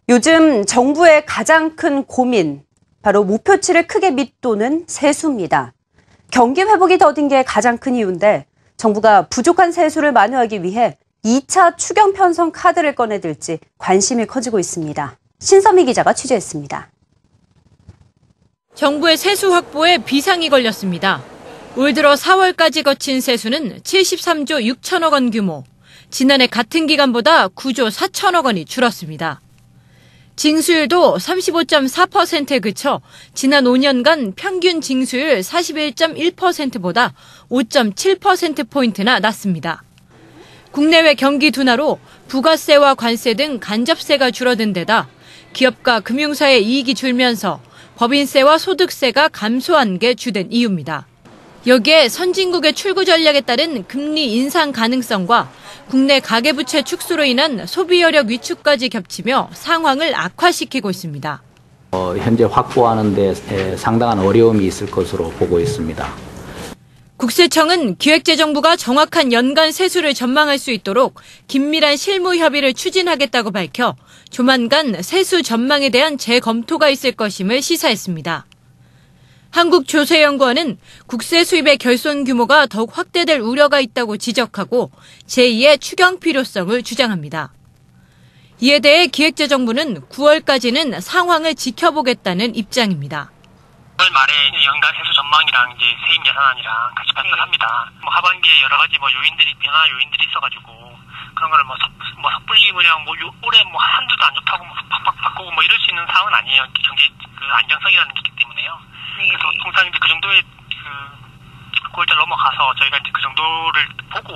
요즘 정부의 가장 큰 고민, 바로 목표치를 크게 밑도는 세수입니다. 경기 회복이 더딘 게 가장 큰 이유인데 정부가 부족한 세수를 만회하기 위해 2차 추경 편성 카드를 꺼내들지 관심이 커지고 있습니다. 신선미 기자가 취재했습니다. 정부의 세수 확보에 비상이 걸렸습니다. 올 들어 4월까지 거친 세수는 73조 6천억 원 규모, 지난해 같은 기간보다 9조 4천억 원이 줄었습니다. 징수율도 35.4%에 그쳐 지난 5년간 평균 징수율 41.1%보다 5.7%포인트나 낮습니다. 국내외 경기 둔화로 부가세와 관세 등 간접세가 줄어든 데다 기업과 금융사의 이익이 줄면서 법인세와 소득세가 감소한 게 주된 이유입니다. 여기에 선진국의 출구 전략에 따른 금리 인상 가능성과 국내 가계부채 축소로 인한 소비 여력 위축까지 겹치며 상황을 악화시키고 있습니다. 현재 확보하는 데 상당한 어려움이 있을 것으로 보고 있습니다. 국세청은 기획재정부가 정확한 연간 세수를 전망할 수 있도록 긴밀한 실무 협의를 추진하겠다고 밝혀 조만간 세수 전망에 대한 재검토가 있을 것임을 시사했습니다. 한국조세연구원은 국세 수입의 결손 규모가 더욱 확대될 우려가 있다고 지적하고 제2의 추경 필요성을 주장합니다. 이에 대해 기획재정부는 9월까지는 상황을 지켜보겠다는 입장입니다. 9월 말에 연간 세수 전망이랑 이제 세입 예산안이랑 같이 발표를 합니다. 하반기에 여러 가지 변화 요인들이 있어가지고 그런 거를 섣불리 그냥 올해 한두도 안 좋다고 팍팍 바꾸고 이럴 수 있는 상황은 아니에요. 경기 안정성이라는 게 있기 때문에요. 그래서 통상 이제 그 정도의 9월달 넘어가서 저희가 이제 그 정도를 보고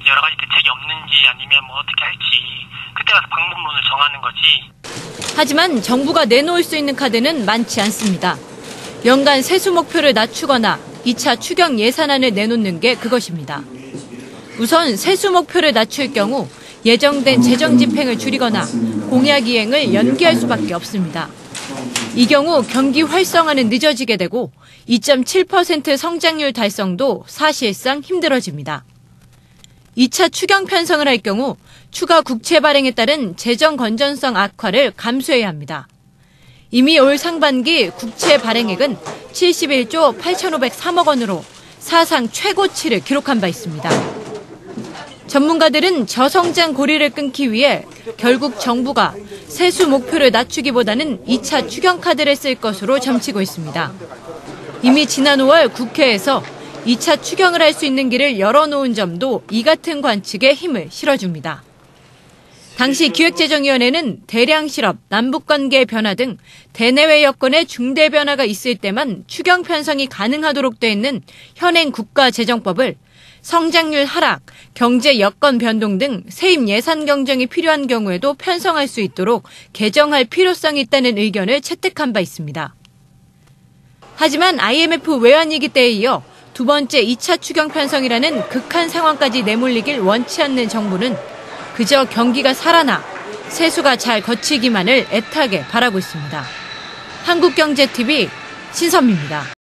여러 가지 대책이 없는지 아니면 어떻게 할지 그때 가서 방법론을 정하는 거지. 하지만 정부가 내놓을 수 있는 카드는 많지 않습니다. 연간 세수 목표를 낮추거나 2차 추경 예산안을 내놓는 게 그것입니다. 우선 세수 목표를 낮출 경우 예정된 재정 집행을 줄이거나 공약 이행을 연기할 수밖에 없습니다. 이 경우 경기 활성화는 늦어지게 되고 2.7% 성장률 달성도 사실상 힘들어집니다. 2차 추경 편성을 할 경우 추가 국채 발행에 따른 재정 건전성 악화를 감수해야 합니다. 이미 올 상반기 국채 발행액은 71조 8,503억 원으로 사상 최고치를 기록한 바 있습니다. 전문가들은 저성장 고리를 끊기 위해 결국 정부가 세수 목표를 낮추기보다는 2차 추경 카드를 쓸 것으로 점치고 있습니다. 이미 지난 5월 국회에서 2차 추경을 할 수 있는 길을 열어놓은 점도 이 같은 관측에 힘을 실어줍니다. 당시 기획재정위원회는 대량 실업, 남북관계 변화 등 대내외 여건에 중대 변화가 있을 때만 추경 편성이 가능하도록 돼 있는 현행 국가재정법을 성장률 하락, 경제 여건 변동 등 세입 예산 경정이 필요한 경우에도 편성할 수 있도록 개정할 필요성이 있다는 의견을 채택한 바 있습니다. 하지만 IMF 외환위기 때에 이어 두 번째 2차 추경 편성이라는 극한 상황까지 내몰리길 원치 않는 정부는 그저 경기가 살아나 세수가 잘 거치기만을 애타게 바라고 있습니다. 한국경제TV 신선미입니다.